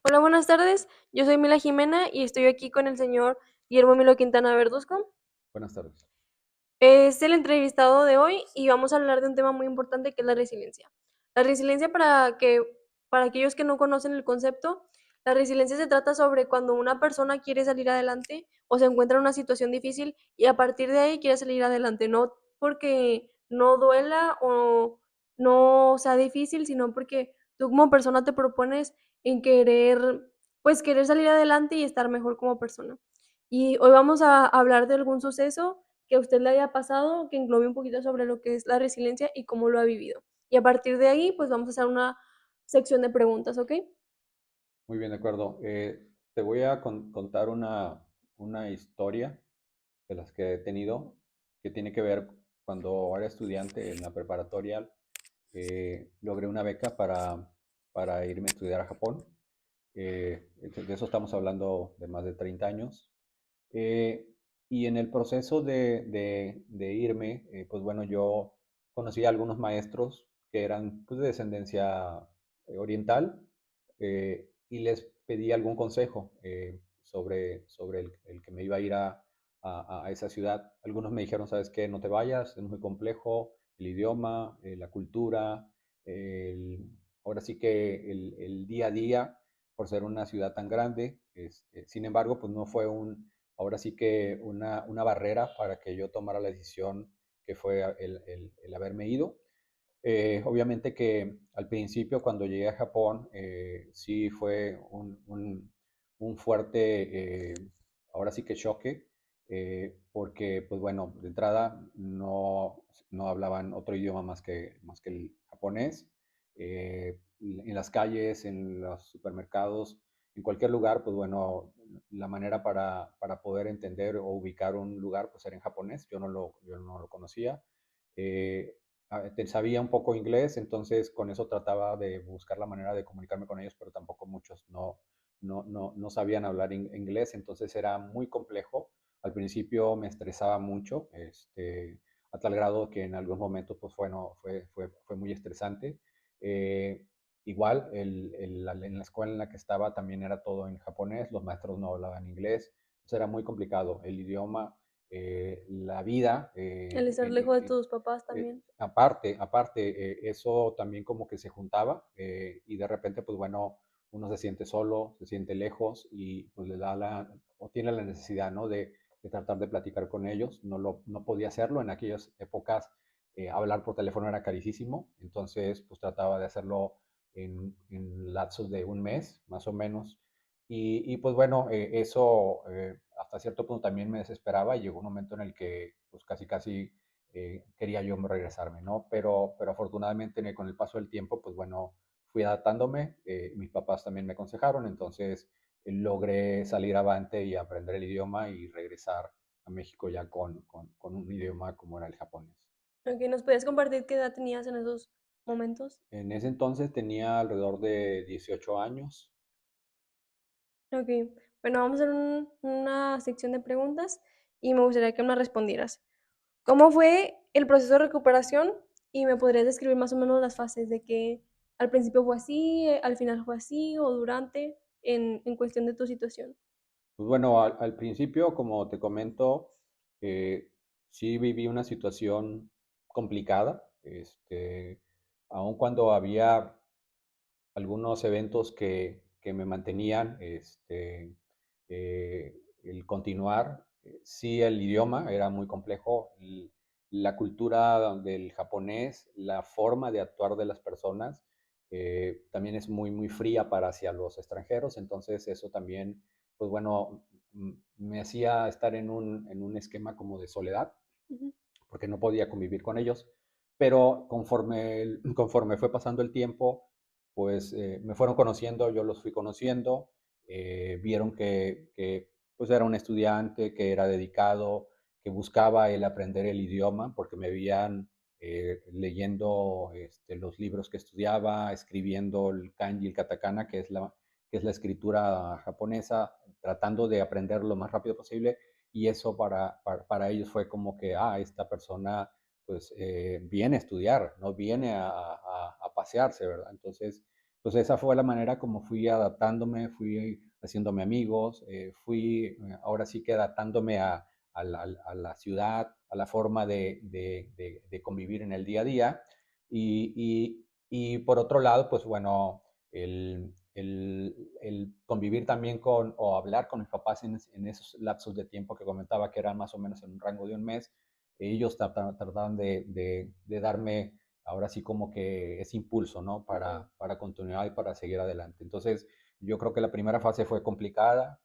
Hola, buenas tardes. Yo soy Mila Jimena y estoy aquí con el señor Guillermo Milo Quintana Verduzco. Buenas tardes. Es el entrevistado de hoy y vamos a hablar de un tema muy importante que es la resiliencia. La resiliencia para aquellos que no conocen el concepto, la resiliencia se trata sobre cuando una persona quiere salir adelante o se encuentra en una situación difícil y a partir de ahí quiere salir adelante, no porque no duela o no sea difícil, sino porque tú como persona te propones en querer salir adelante y estar mejor como persona. Y hoy vamos a hablar de algún suceso que a usted le haya pasado, que englobe un poquito sobre lo que es la resiliencia y cómo lo ha vivido. Y a partir de ahí, pues vamos a hacer una sección de preguntas, ¿ok? Muy bien, de acuerdo. Te voy a contar una historia de las que he tenido que tiene que ver cuando era estudiante en la preparatoria. Logré una beca para irme a estudiar a Japón. De eso estamos hablando de más de 30 años. Eh, y en el proceso de irme, pues bueno, yo conocí a algunos maestros que eran pues, de descendencia oriental, y les pedí algún consejo sobre el que me iba a ir a esa ciudad. Algunos me dijeron, ¿sabes qué? No te vayas, es muy complejo, el idioma, la cultura, el- ahora sí que el día a día, por ser una ciudad tan grande. Sin embargo, pues no fue ahora sí que una barrera para que yo tomara la decisión que fue el haberme ido. Obviamente que al principio cuando llegué a Japón, sí fue un fuerte, ahora sí que choque, porque pues bueno, de entrada no hablaban otro idioma más que el japonés. En las calles, en los supermercados, en cualquier lugar, pues bueno, la manera para poder entender o ubicar un lugar pues era en japonés. Yo no lo conocía. Eh, Sabía un poco inglés, entonces con eso trataba de buscar la manera de comunicarme con ellos, pero tampoco muchos no sabían hablar inglés, entonces era muy complejo. Al principio me estresaba mucho, a tal grado que en algunos momentos pues fue muy estresante. Eh, Igual, en la escuela en la que estaba también era todo en japonés, los maestros no hablaban inglés, entonces era muy complicado el idioma, la vida. El estar lejos de tus papás también. Aparte, eso también como que se juntaba, y de repente, pues bueno, uno se siente solo, se siente lejos y pues le da o tiene la necesidad, ¿no? De tratar de platicar con ellos. No podía hacerlo en aquellas épocas. Hablar por teléfono era carísimo, entonces pues trataba de hacerlo en lapsos de un mes, más o menos. Y pues bueno, eso hasta cierto punto también me desesperaba y llegó un momento en el que pues casi casi quería yo regresarme, ¿no? Pero afortunadamente con el paso del tiempo, pues bueno, fui adaptándome. Mis papás también me aconsejaron, entonces logré salir avante y aprender el idioma y regresar a México ya con un idioma como era el japonés. Ok, ¿nos podías compartir qué edad tenías en esos momentos? En ese entonces tenía alrededor de 18 años. Ok, bueno, vamos a hacer una sección de preguntas y me gustaría que me respondieras. ¿Cómo fue el proceso de recuperación? Y me podrías describir más o menos las fases de que al principio fue así, al final fue así o durante en cuestión de tu situación. Pues bueno, al principio, como te comento, eh, sí viví una situación complicada, aun cuando había algunos eventos que me mantenían, el continuar. Sí, el idioma era muy complejo, la cultura del japonés, la forma de actuar de las personas, también es muy, muy fría para hacia los extranjeros, entonces eso también, pues bueno, me hacía estar en un esquema como de soledad, Ujú. porque no podía convivir con ellos. Pero conforme fue pasando el tiempo, pues me fueron conociendo, yo los fui conociendo. Vieron que pues era un estudiante, que era dedicado, que buscaba el aprender el idioma, porque me veían leyendo los libros que estudiaba, escribiendo el kanji, el katakana, que es la escritura japonesa, tratando de aprender lo más rápido posible. Y eso para ellos fue como que, esta persona pues viene a estudiar, no viene a pasearse, ¿verdad? Entonces Entonces esa fue la manera como fui adaptándome, fui haciéndome amigos, ahora sí que adaptándome a la ciudad, a la forma de convivir en el día a día. Y por otro lado, pues bueno, el convivir también con o hablar con mis papás en esos lapsos de tiempo que comentaba que eran más o menos en un rango de un mes, ellos trataban de darme ahora sí como que ese impulso, ¿no? Para continuar y para seguir adelante. Entonces, yo creo que la primera fase fue complicada,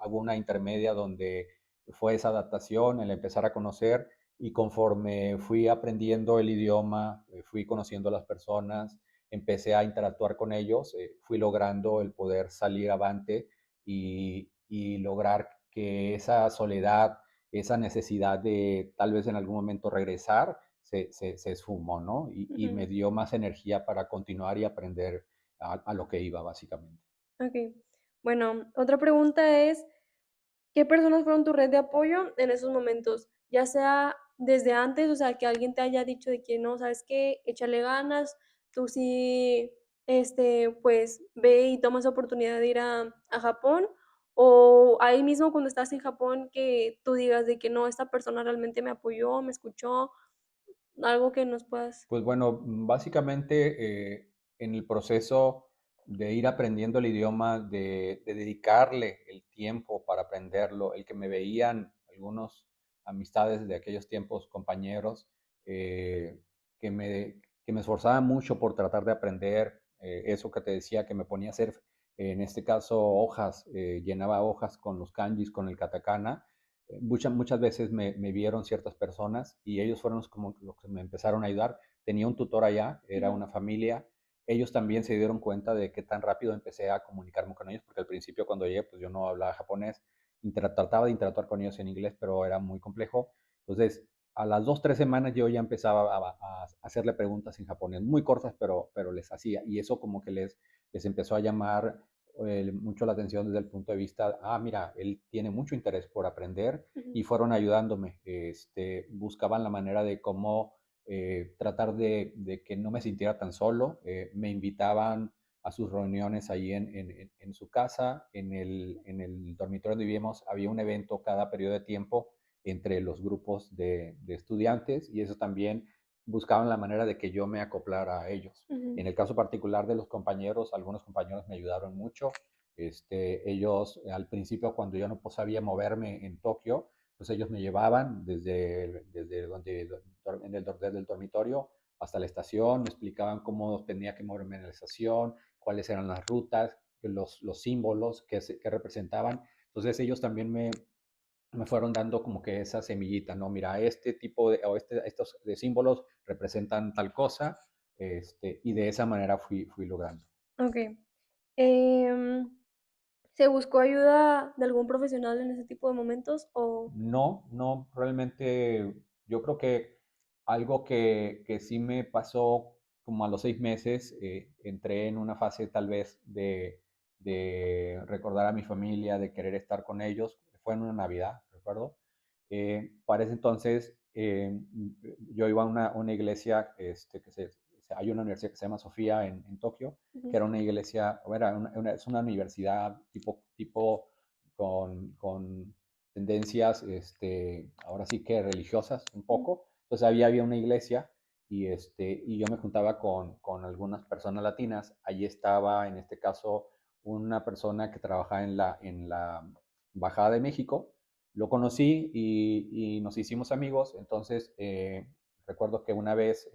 hubo una intermedia donde fue esa adaptación, el empezar a conocer, y conforme fui aprendiendo el idioma, fui conociendo a las personas, empecé a interactuar con ellos, fui logrando el poder salir avante y lograr que esa soledad, esa necesidad de tal vez en algún momento regresar, se esfumó, ¿no? Y me Ujú. dio más energía para continuar y aprender a lo que iba, básicamente. Okey. Bueno, otra pregunta es, ¿qué personas fueron tu red de apoyo en esos momentos? Ya sea desde antes, o sea, que alguien te haya dicho de que no, ¿sabes qué? Échale ganas, tú sí, pues, ve y toma esa oportunidad de ir a Japón, o ahí mismo cuando estás en Japón que tú digas de que no, esta persona realmente me apoyó, me escuchó, algo que nos puedas. Pues bueno, básicamente en el proceso de ir aprendiendo el idioma, de dedicarle el tiempo para aprenderlo, el que me veían algunos amistades de aquellos tiempos, compañeros, eh, que que me esforzaba mucho por tratar de aprender eso que te decía, que me ponía a hacer, en este caso, hojas, llenaba hojas con los kanjis, con el katakana. Muchas veces me vieron ciertas personas y ellos fueron como los que me empezaron a ayudar. Tenía un tutor allá, era Ujú, una familia. Ellos también se dieron cuenta de qué tan rápido empecé a comunicarme con ellos, porque al principio cuando llegué, pues yo no hablaba japonés, trataba de interactuar con ellos en inglés, pero era muy complejo. Entonces, a las 2, 3 semanas yo ya empezaba a hacerle preguntas en japonés, muy cortas, pero les hacía. Y eso como que les empezó a llamar mucho la atención desde el punto de vista, mira, él tiene mucho interés por aprender, ujú, y fueron ayudándome. Buscaban la manera de cómo tratar de que no me sintiera tan solo. Me invitaban a sus reuniones ahí en su casa, en el dormitorio donde vivíamos, había un evento cada periodo de tiempo entre los grupos de estudiantes, y eso también buscaban la manera de que yo me acoplara a ellos. ujú, En el caso particular de los compañeros, algunos compañeros me ayudaron mucho. Ellos al principio, cuando yo no sabía moverme en Tokio, pues ellos me llevaban desde donde, desde el dormitorio hasta la estación, me explicaban cómo tenía que moverme en la estación, cuáles eran las rutas, los símbolos que representaban. Entonces ellos también me fueron dando como que esa semillita, ¿no? Mira, este tipo de, o estos de símbolos representan tal cosa, y de esa manera fui logrando. okey. Em, ¿Se buscó ayuda de algún profesional en ese tipo de momentos o? No, no, realmente yo creo que algo que sí me pasó como a los 6 meses, entré en una fase tal vez de recordar a mi familia, de querer estar con ellos. Fue en una Navidad, recuerdo. Para ese entonces yo iba a una iglesia, hay una universidad que se llama Sofía en Tokio, Ujú, que era una iglesia, es una universidad tipo con tendencias, ahora sí que religiosas un ujú, poco. Entonces había una iglesia, y yo me juntaba con algunas personas latinas. Allí estaba, en este caso, una persona que trabajaba en la Embajada de México. Lo conocí y nos hicimos amigos. Entonces, recuerdo que una vez,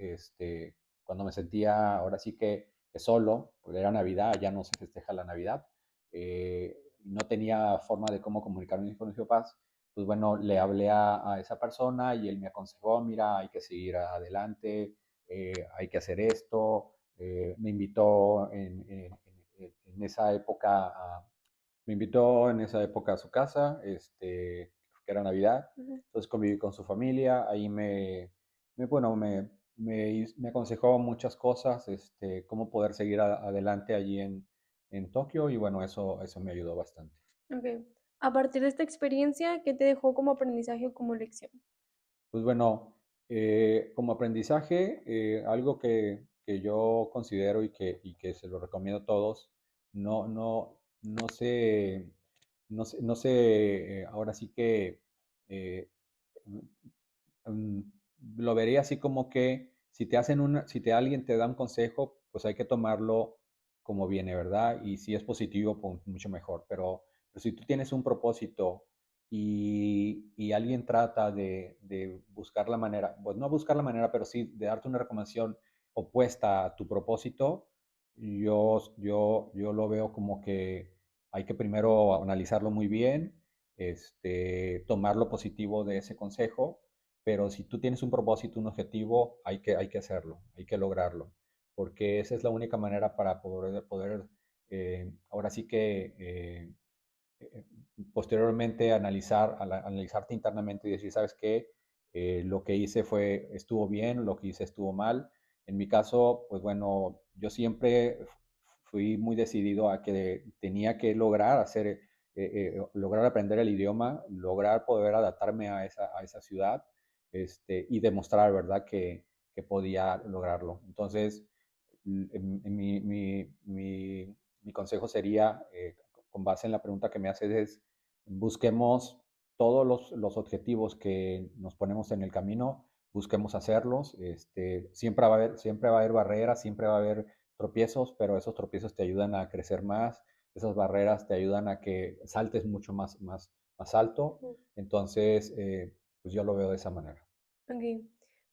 cuando me sentía ahora sí que solo, porque era Navidad, ya no se festeja la Navidad, no tenía forma de cómo comunicarme con mis papás, pues bueno, le hablé a esa persona y él me aconsejó, mira, hay que seguir adelante, hay que hacer esto. Me invitó en esa época a su casa, que era Navidad. ujú. Entonces conviví con su familia, ahí bueno, me aconsejó muchas cosas, cómo poder seguir adelante allí en Tokio, y bueno, eso me ayudó bastante. Okey. A partir de esta experiencia, ¿qué te dejó como aprendizaje o como lección? Pues bueno, como aprendizaje, algo que que yo considero y que se lo recomiendo a todos, no se, no se, ahora sí que eh, mm, lo vería así como que si te hacen si te alguien te da un consejo, pues hay que tomarlo como viene, ¿verdad? Y si es positivo, pues mucho mejor. Pero si tú tienes un propósito y alguien trata de buscar la manera, pues no buscar la manera, pero sí de darte una recomendación opuesta a tu propósito, yo lo veo como que hay que primero analizarlo muy bien, tomar lo positivo de ese consejo, pero si tú tienes un propósito, un objetivo, hay que hacerlo, hay que lograrlo, porque esa es la única manera para poder ahora sí que eh, posteriormente analizarte internamente y decir, ¿sabes qué? Lo que hice estuvo bien, lo que hice estuvo mal. En mi caso, pues bueno, yo siempre fui muy decidido a que tenía que lograr lograr aprender el idioma, lograr poder adaptarme a esa ciudad, y demostrar, ¿verdad?, que podía lograrlo. Entonces, mi consejo sería, con base en la pregunta que me haces, es busquemos todos los objetivos que nos ponemos en el camino, busquemos hacerlos. Siempre va a haber barreras, siempre va a haber tropiezos, pero esos tropiezos te ayudan a crecer más, esas barreras te ayudan a que saltes mucho más alto. Ujú. Entonces, pues yo lo veo de esa manera. Ok.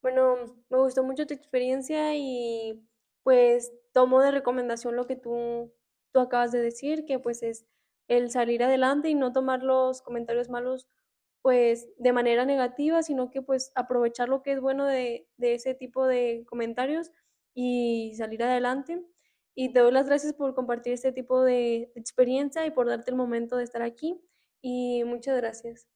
Bueno, me gustó mucho tu experiencia y pues tomo de recomendación lo que tú acabas de decir, que pues es el salir adelante y no tomar los comentarios malos pues de manera negativa, sino que pues aprovechar lo que es bueno de ese tipo de comentarios y salir adelante. Y te doy las gracias por compartir este tipo de experiencia y por darte el momento de estar aquí. Y muchas gracias.